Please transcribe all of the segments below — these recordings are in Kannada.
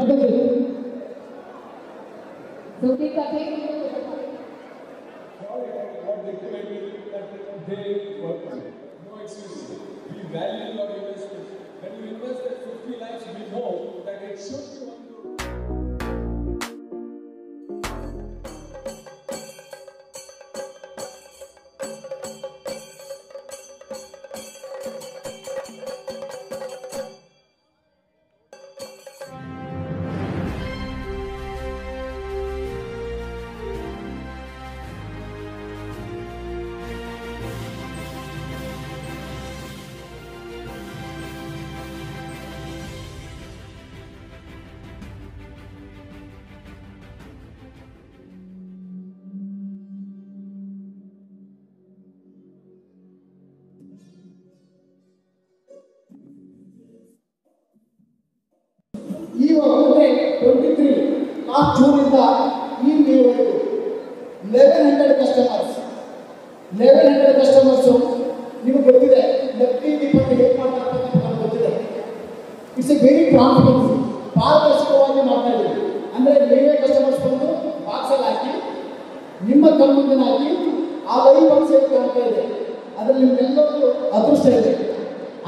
So they can take what they claim that they work on. No excuses. We value your investment. When you invest at 50 lakhs, we know that it should be 1 crore. ಈವಾಗಲೇ 23 last ಜೂನಿಂದ ಈ ಮೇವರೆಗೂ 1100 ಕಸ್ಟಮರ್ಸು ನಿಮಗೆ ಗೊತ್ತಿದೆ. ಲಕ್ಕಿ ದೀಪಕ್ಕೆ ಹೇಗೆ ಮಾಡ್ತಾರೆ ಅಂತ ನಮ್ಗೆ ಗೊತ್ತಿದೆ. ಇಟ್ಸ್ ಎ ವೆರಿ ಟ್ರಾನ್ಸ್ಪರೆನ್ಸಿ, ಪಾರದರ್ಶಕವಾಗಿ ಮಾಡ್ತಾ ಇದ್ದೀವಿ. ಅಂದರೆ ನೀವೇ ಕಸ್ಟಮರ್ಸ್ ಬಂದು ಬಾಕ್ಸಲ್ಲಿ ಹಾಕಿ ನಿಮ್ಮ ಕಣ್ಮುಂದಿನ ಹಾಕಿ ಆ ಲೈವ್ ಬಾಕ್ಸ್ ಹೇಗೆ ಕಾಣ್ತಾ ಇದೆ, ಅದರಲ್ಲಿ ನಿಮ್ಗೆಲ್ಲರಿಗೂ ಅದೃಷ್ಟ ಇದೆ.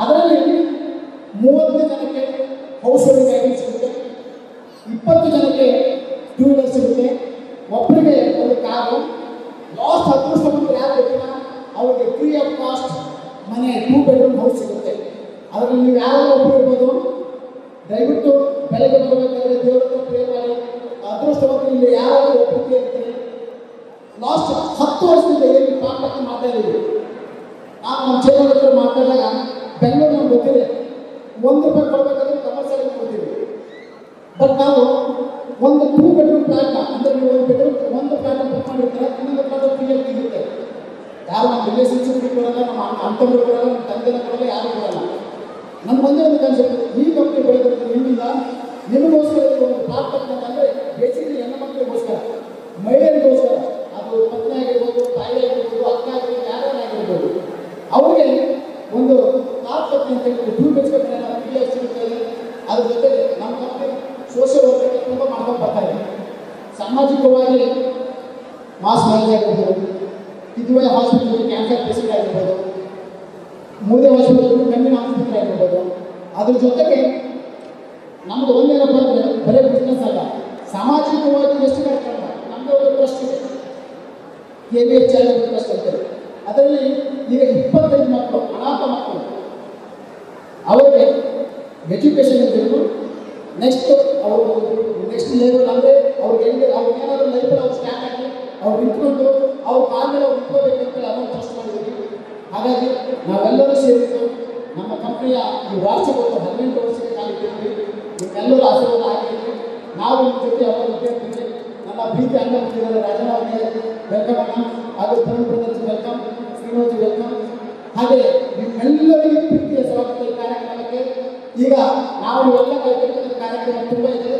ಅದರಲ್ಲಿ 30 ಜನಕ್ಕೆ ಹೌಸ್ ಹೋಲ್ಡಿಂಗ್ ಐಟಮ್ ಸಿಗುತ್ತೆ, 20 ಜನಕ್ಕೆ ಟೂ ವೀಲರ್ ಸಿಗುತ್ತೆ, ಒಬ್ಬರಿಗೆ ಒಂದು ಕಾರು. ಲಾಸ್ಟ್ ಅದೃಷ್ಟ ಬಂದು ಯಾರು ಗೊತ್ತಿಲ್ಲ, ಅವ್ರಿಗೆ ಫ್ರೀ ಆಫ್ ಕಾಸ್ಟ್ ಮನೆ 2 ಬೆಡ್ರೂಮ್ ಹೌಸ್ ಸಿಗುತ್ತೆ. ಅದರಲ್ಲಿ ನೀವು ಯಾರು ಒಬ್ಬರು ಇರ್ಬೋದು. ದಯವಿಟ್ಟು ಬೆಳಗ್ಗೆ ಬರಬೇಕಾದ್ರೆ ದೇವರನ್ನ ಪ್ರೇ ಮಾಡಿ. ಅದೃಷ್ಟವಂತರು ಇಲ್ಲಿ ಯಾರು ಒಬ್ಬರು ಇರ್ತಾರೆ. ಲಾಸ್ಟ್ 10 ವರ್ಷದಿಂದ ಏನು ಕಾಂಟ್ಯಾಕ್ಟ್ ಮಾಡ್ತಾ ಇದ್ದೀವಿ. ನಾನು ನಮ್ಮ ಚೇರ್ಮನ್ ಹತ್ರ ಮಾತಾಡಿದಾಗ ಬೆಂಗಳೂರು ನಮ್ಗೆ ಗೊತ್ತಿದೆ, ₹1 ಕೊಡಬೇಕಾದ್ರೆ ಕಮರ್ಷಿಯಲ್ ಕೊಡ್ತೀವಿ. ಬಟ್ ನಾವು ಒಂದು 2 ಬೆಡ್ರೂಮ್ ಫ್ಲಾಟ್, ಅಂದರೆ ನೀವು ಒಂದು ಫ್ಲಾಟ್ ಬುಕ್ ಮಾಡಿರ್ತಾರೆ, ಇನ್ನೊಂದು ಫ್ಲಾಟ್ ಫ್ರೀಯಾಗಿ ಸಿಗುತ್ತೆ. ಯಾರು ನಮ್ಮ ರಿಲೇಷನ್ಶಿಪ್ ಕೊಡಲ್ಲ, ನಮ್ಮ ಅಂತಂದ್ರು ಕೊಡಲ್ಲ, ನಮ್ಮ ತಂದೆನ ಕೊಡಲ್ಲ, ಯಾರು ಕೊಡಲ್ಲ. ನಮ್ಮ ಒಂದೇ ಒಂದು ಕಾನ್ಸೆಪ್ಟ್, ಈ ಕಂಪ್ನಿ ಬೆಳೆದಿರೋದು ನಿಮ್ಮಿಂದ ನಿಮಗೋಸ್ಕರ ಒಂದು ಫ್ಲಾಟ್ ತಗೊಂಡಂದ್ರೆ ಬೇಸಿಕಲಿ ಹೆಣ್ಣು ಮಕ್ಕಳಿಗೋಸ್ಕರ, ಮಹಿಳೆಯರಿಗೋಸ್ಕರ. ಅದು ಪತ್ನಿ ಆಗಿರ್ಬೋದು, ತಾಯಿ ಆಗಿರ್ಬೋದು, ಅಕ್ಕ ಆಗಿರ್ಬೋದು, ಯಾರೇ ಆಗಿರ್ಬೋದು, ಅವ್ರಿಗೆ ಒಂದು ಕಾರ್ಪತ್ನಿ ಅಂತ ಹೇಳಿ 2 BHK ಫ್ರೀಯಾಗಿ ಸಿಗುತ್ತೆ. ಅದ್ರ ಜೊತೆಗೆ ನಮ್ಮ ಕಂಪ್ನಿ ಸೋಷಿಯಲ್ ವರ್ಕ್ ತುಂಬ ಮಾಡ್ಕೊಂಡು ಬರ್ತಾ ಇದೆ. ಸಾಮಾಜಿಕವಾಗಿ ಮಾಸ್ ಮ್ಯಾರೇಜ್ ಆಗಿರ್ಬೋದು, ಕಿದ್ವಾಯ ಹಾಸ್ಪಿಟಲ್ ಕ್ಯಾನ್ಸರ್ ಪೇಷಂಟ್ ಆಗಿರ್ಬೋದು, ಮೂದೇ ಹಾಸ್ಪಿಟಲ್ ಕಣ್ಣಿನ ಆಸ್ಪತ್ರೆ ಆಗಿರ್ಬೋದು. ಅದ್ರ ಜೊತೆಗೆ ನಮ್ಮದು ಒಂದೇನಪ್ಪ ಅಂದರೆ ಬರೀ ಬಿಸ್ನೆಸ್ ಅಲ್ಲ, ಸಾಮಾಜಿಕವಾಗಿ ಎಷ್ಟು ಕಾರ್ಯಕ್ರಮ. ನಮ್ಮದೇ ಒಂದು ಟ್ರಸ್ಟ್ ಇದೆ, KVH ಚಾರಿಟಬಲ್ ಟ್ರಸ್ಟ್ ಅಂತೇಳಿ. ಅದರಲ್ಲಿ ಈಗ 25 ಮಕ್ಕಳು, ಅನಾಥ ಮಕ್ಕಳು, ಅವರಿಗೆ ಎಜುಕೇಷನ್ ಇರಬೇಕು. ನೆಕ್ಸ್ಟ್ ಅವರು ನೆಕ್ಸ್ಟ್ ಲೆವೆಲ್ ಅಂದರೆ ಅವ್ರಿಗೆ ಏನಾದರೂ ಲೈಫಲ್ಲಿ ಅವ್ರು ಸ್ಟ್ಯಾಂಡ್ ಆಗಿ ಅವ್ರು ನಿಂತ್ಕೊಂಡು ಅವ್ರ ಕಾಲದಲ್ಲಿ ಅವ್ರು ನಿಂತ್ಕೋಬೇಕಂತೇಳಿ ಅದನ್ನು ಟ್ರಸ್ಟ್ ಮಾಡಿದ್ದೀವಿ. ಹಾಗಾಗಿ ನಾವೆಲ್ಲರೂ ಸೇರಿದ್ದು ನಮ್ಮ ಕಂಪ್ನಿಯ ಈ ವಾರ್ಷಿಕೋತ್ಸವ 18 ವರ್ಷಕ್ಕೆ ಕಾಲಿಟ್ಟಿದ್ವಿ. ನಿಮ್ಮೆಲ್ಲರೂ ಆಶೀರ್ವಾದ ಆಗಿದ್ವಿ. ನಾವು ನಿಮ್ಮ ಜೊತೆ ಅವರ ವಿದ್ಯಾರ್ಥಿಗಳು, ನನ್ನ ಪ್ರೀತಿ ಅಣ್ಣ ಬಂದಿದ್ದಾರೆ, ರಾಜಣ್ಣ ಅವರಿಗೆ ವೆಲ್ಕಮ್ ಅಣ್ಣ, ಹಾಗೂ Tarun brothers welcome, Srinivas welcome. ಹಾಗೆ ನಿಮ್ಮೆಲ್ಲರಿಗೂ ಪ್ರೀತಿಯ ಸ್ವಾಗತ ಈ ಕಾರ್ಯಕ್ರಮಕ್ಕೆ. ಈಗ ನಾವು ಎಲ್ಲ ಕಾರ್ಯಕ್ರಮ ತುಂಬ ಇದೆ.